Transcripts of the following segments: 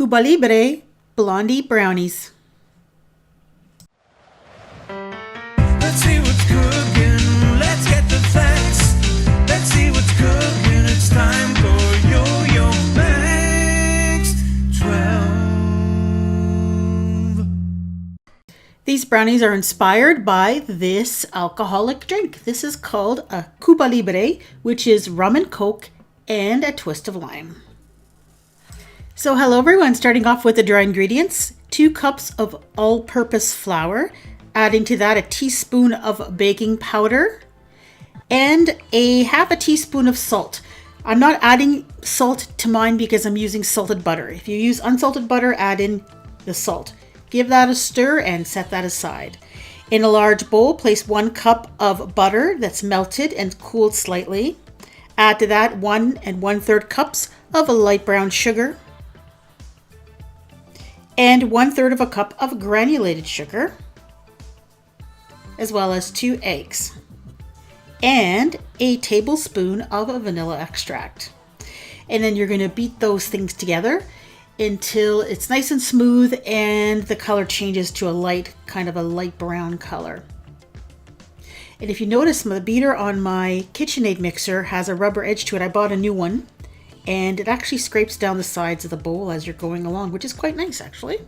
Cuba Libre Blondie-Brownies. Let's see what's cooking. Let's get the facts. Let's see what's cooking. It's time for Yo-Yo Facts 12. These brownies are inspired by this alcoholic drink. This is called a Cuba Libre, which is rum and coke and a twist of lime. So hello everyone, starting off with the dry ingredients. 2 cups of all-purpose flour, adding to that a teaspoon of baking powder and a half a teaspoon of salt. I'm not adding salt to mine because I'm using salted butter. If you use unsalted butter, add in the salt. Give that a stir and set that aside. In a large bowl, place 1 cup of butter that's melted and cooled slightly. Add to that 1 1/3 cups of a light brown sugar and 1/3 of a cup of granulated sugar, as well as 2 eggs and a tablespoon of vanilla extract. And then you're going to beat those things together until it's nice and smooth and the color changes to a light brown color. And if you notice, the beater on my KitchenAid mixer has a rubber edge to it. I bought a new one and it actually scrapes down the sides of the bowl as you're going along, which is quite nice actually.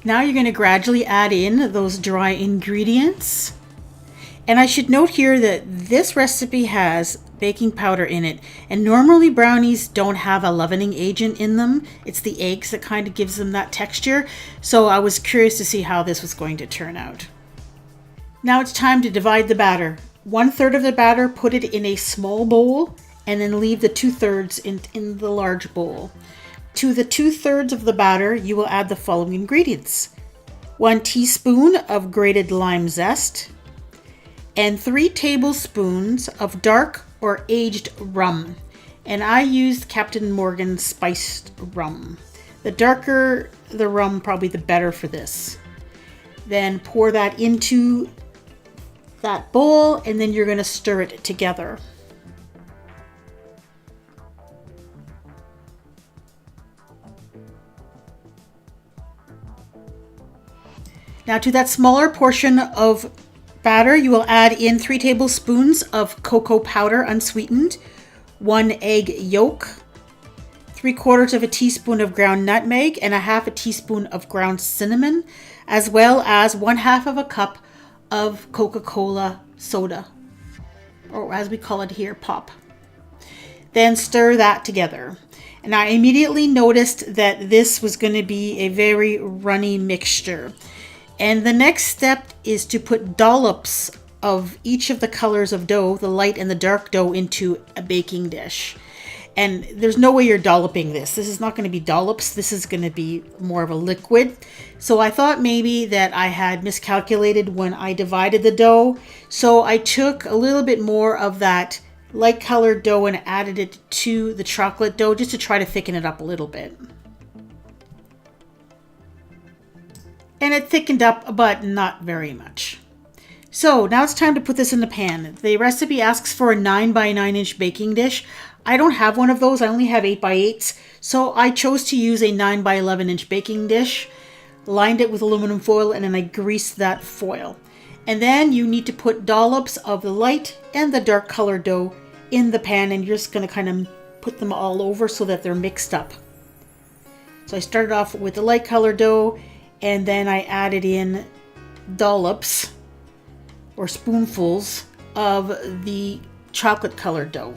Now you're going to gradually add in those dry ingredients. And I should note here that this recipe has baking powder in it. And normally brownies don't have a leavening agent in them. It's the eggs that kind of gives them that texture. So I was curious to see how this was going to turn out. Now it's time to divide the batter. 1/3 of the batter, put it in a small bowl, and then leave the 2/3 in the large bowl. To the 2/3 of the batter, you will add the following ingredients: 1 teaspoon of grated lime zest, and 3 tablespoons of dark or aged rum. And I used Captain Morgan spiced rum. The darker the rum, probably the better for this. Then pour that into that bowl, and then you're going to stir it together. Now to that smaller portion of batter, you will add in 3 tablespoons of cocoa powder unsweetened, 1 egg yolk, 3/4 of a teaspoon of ground nutmeg, and a half a teaspoon of ground cinnamon, as well as 1/2 of a cup of Coca-Cola soda, or as we call it here, pop. Then stir that together. And I immediately noticed that this was going to be a very runny mixture. And the next step is to put dollops of each of the colors of dough, the light and the dark dough, into a baking dish. And there's no way you're dolloping this. This is not going to be dollops. This is going to be more of a liquid. So I thought maybe that I had miscalculated when I divided the dough. So I took a little bit more of that light colored dough and added it to the chocolate dough just to try to thicken it up a little bit. And it thickened up, but not very much. So now it's time to put this in the pan. The recipe asks for a 9 by 9 inch baking dish. I don't have one of those. I only have 8 by 8s. So I chose to use a 9 by 11 inch baking dish, lined it with aluminum foil, and then I greased that foil. And then you need to put dollops of the light and the dark colored dough in the pan, and you're just going to kind of put them all over so that they're mixed up. So I started off with the light colored dough, and then I added in dollops or spoonfuls of the chocolate colored dough.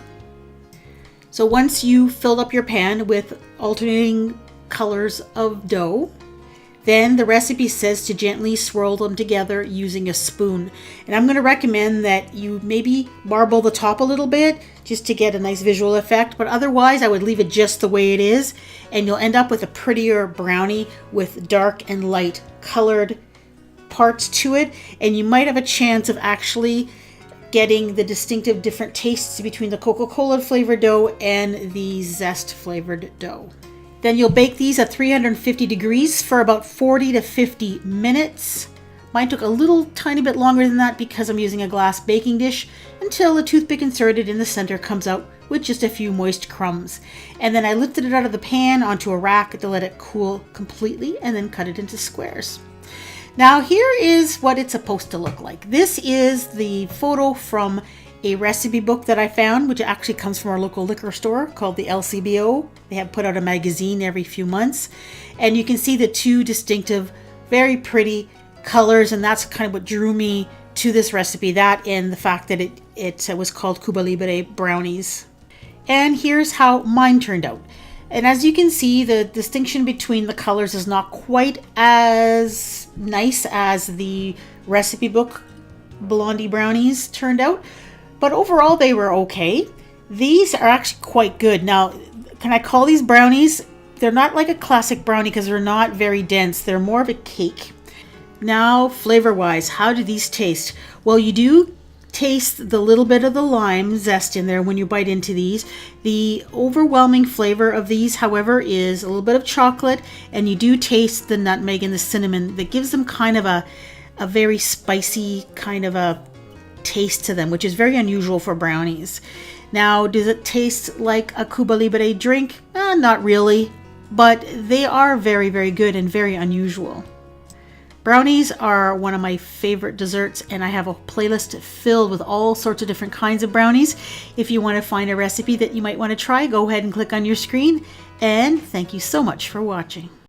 So once you filled up your pan with alternating colors of dough, then the recipe says to gently swirl them together using a spoon. And I'm going to recommend that you maybe marble the top a little bit just to get a nice visual effect, but otherwise I would leave it just the way it is, and you'll end up with a prettier brownie with dark and light colored parts to it, and you might have a chance of actually getting the distinctive different tastes between the Coca-Cola flavored dough and the zest flavored dough. Then you'll bake these at 350 degrees for about 40 to 50 minutes. Mine took a little tiny bit longer than that because I'm using a glass baking dish until the toothpick inserted in the center comes out with just a few moist crumbs. And then I lifted it out of the pan onto a rack to let it cool completely and then cut it into squares. Now here is what it's supposed to look like. This is the photo from a recipe book that I found, which actually comes from our local liquor store called the LCBO. They have put out a magazine every few months. And you can see the two distinctive, very pretty colors, and that's kind of what drew me to this recipe, that and the fact that it was called Cuba Libre brownies. And here's how mine turned out. And as you can see, the distinction between the colors is not quite as nice as the recipe book Blondie-Brownies turned out, but overall they were okay. These are actually quite good. Now, can I call these brownies? They're not like a classic brownie because they're not very dense. They're more of a cake. Now, flavor-wise, how do these taste? Well, you do taste the little bit of the lime zest in there when you bite into these. The overwhelming flavor of these, however, is a little bit of chocolate, and you do taste the nutmeg and the cinnamon that gives them kind of a very spicy kind of a taste to them, which is very unusual for brownies. Now, does it taste like a Cuba Libre drink? Not really, but they are very, very good and very unusual. Brownies are one of my favorite desserts, and I have a playlist filled with all sorts of different kinds of brownies. If you want to find a recipe that you might want to try, go ahead and click on your screen, and thank you so much for watching.